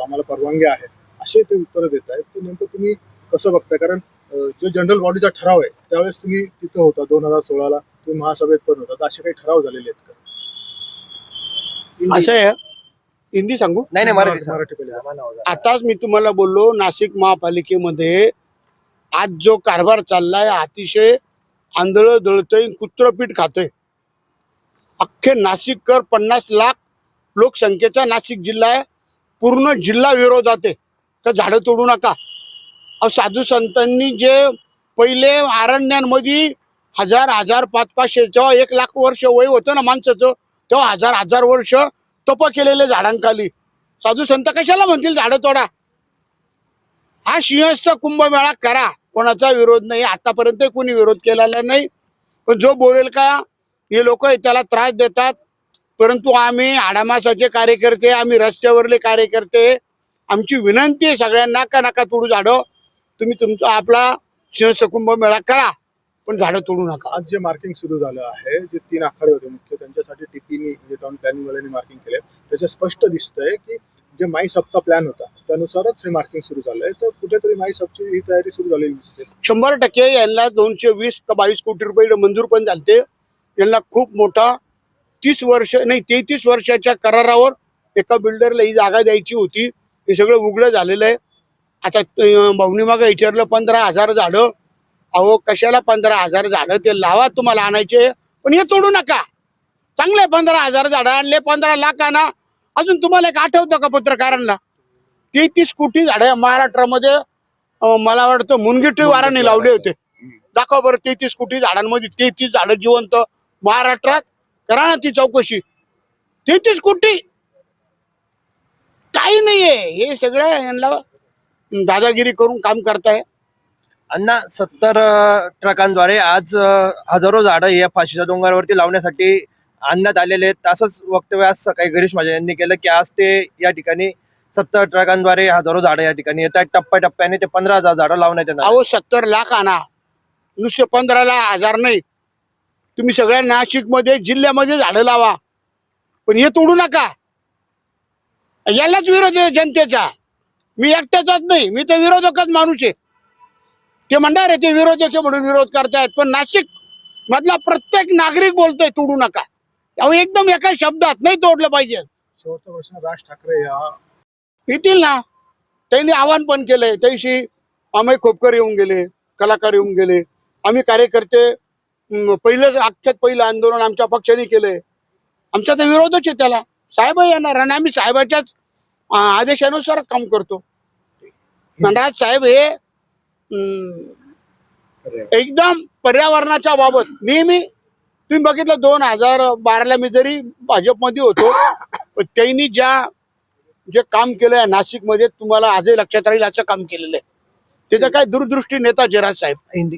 आम्हाला परवानगी आहे असे ते उत्तर देत आहेत. तर नेमकं तुम्ही कसं बघताय? कारण जो जनरल बॉडीचा ठराव आहे त्यावेळेस तुम्ही तिथं होता 2016ला, तुम्ही महासभेत पण होता, तर असे काही ठराव झालेले आहेत का? असं आहे, हिंदी सांगू? नाही नाही मराठी मराठी पहिले. आताच मी तुम्हाला बोललो, नाशिक महापालिकेमध्ये आज जो कारभार चाललाय अतिशय आंधळ दळतय, कुत्रपीठ खातोय. अख्खे नाशिककर 50 लाख लोकसंख्येचा नाशिक जिल्हा आहे, पूर्ण जिल्हा विरोधात आहे. तर झाडं तोडू नका. अहो, साधू संतांनी जे पहिले अरण्यांमध्ये हजार 500 जेव्हा 1 लाख वर्ष वय होतं ना माणसाचं, तेव्हा हजार वर्ष तप केलेले झाडांखाली. साधू संत कशाला म्हणतील झाडं तोडा? हा सिंहस्थ कुंभमेळा करा, कोणाचा विरोध नाही. आतापर्यंत कोणी विरोध केलेला नाही. पण जो बोलेल का हे लोक त्याला त्रास देतात. परंतु आम्ही आडामासाचे कार्यकर्ते, आम्ही रस्त्यावरले कार्यकर्ते, आमची विनंती आहे सगळ्यांना का नका तोडू झाडं. तुम्ही तुमचा आपला सिंहस्थ कुंभमेळा करा, पण झाडं तोडू नका. आज जे मार्किंग सुरू झालं आहे, जे 3 आखाडे होते मुख्य, त्यांच्यासाठी टीपीनी म्हणजे टाउन प्लॅनिंग वाल्यांनी मार्किंग केले, त्याच्यात स्पष्ट दिसतंय की जे माई सबचा प्लॅन होता त्यानुसारच हे मार्किंग सुरू झालंय. तर कुठेतरी माई सबची ही तयारी सुरू झालेली दिसते. 100% यांना 220 का 22 कोटी रुपये मंजूर पण झालते. यांना खूप मोठा 33 वर्षाच्या करारावर एका बिल्डरला ही जागा द्यायची होती. हे सगळं उघडं झालेलं आहे. आता भाऊनी मागं विचारलं 15,000 झाडं. अहो, कशाला 15,000 झाडं? ते लावा, तुम्हाला आणायचे, पण हे तोडू नका. चांगले 15,000 झाडं आणले, 15 लाख आणा. अजून तुम्हाला एक आठवतं का पत्रकारांना? 33 कोटी झाडं महाराष्ट्रामध्ये मला वाटतं मुनगेटी वाराने लावले होते. दाखवा बरं 33 कोटी झाडांमध्ये 33 झाडं जिवंत महाराष्ट्रात. करा ना ती चौकशी. 33 कोटी काही नाहीये. हे सगळं यांना दादागिरी करून काम करताय. अण्णा 70 ट्रकांद्वारे आज हजारो झाडं या फाशीच्या डोंगरावरती लावण्यासाठी आणण्यात आलेले आहेत. असंच वक्तव्य आज सकाळी गिरीश महाजन यांनी केलं की आज ते या ठिकाणी 70 ट्रकांद्वारे हजारो झाडं या ठिकाणी येत आहेत. टप्प्याटप्प्याने ते 15,000 झाडं लावण्यात येणार. अहो, 70 लाख आणा, नुसते 15,000 नाही. तुम्ही सगळ्या नाशिक मध्ये जिल्ह्यामध्ये झाडं लावा, पण हे तोडू नका. यालाच विरोध आहे जनतेचा. मी एकट्याचाच नाही, मी तर विरोधकच माणूस आहे. ते म्हणणार आहे ते विरोधक आहे म्हणून विरोध करतायत, पण नाशिक मधला प्रत्येक नागरिक बोलतोय तोडू नका. अहो, एकदम एका शब्दात नाही तोडलं पाहिजे. शेवटचा प्रश्न, राज ठाकरे या येतील ना, त्यांनी आवाहन पण केलंय. त्याशी अमय खोपकर येऊन गेले, कलाकार येऊन गेले. आम्ही कार्यकर्ते पहिलं आंदोलन आमच्या पक्षाने केलंय. आमचा तर विरोधच आहे त्याला. साहेब येणार आणि आम्ही साहेबाच्याच आदेशानुसारच काम करतो. धनराज साहेब हे एकदम पर्यावरणाच्या बाबत नेहमी, तुम्ही बघितलं 2012ला मी जरी भाजपमध्ये होतो, पण त्यांनी जे काम केलंय नाशिकमध्ये तुम्हाला आजही लक्षात राहील असं काम केलेलं आहे. त्याचं काय दूरदृष्टी नेता जयराज साहेब. हिंदी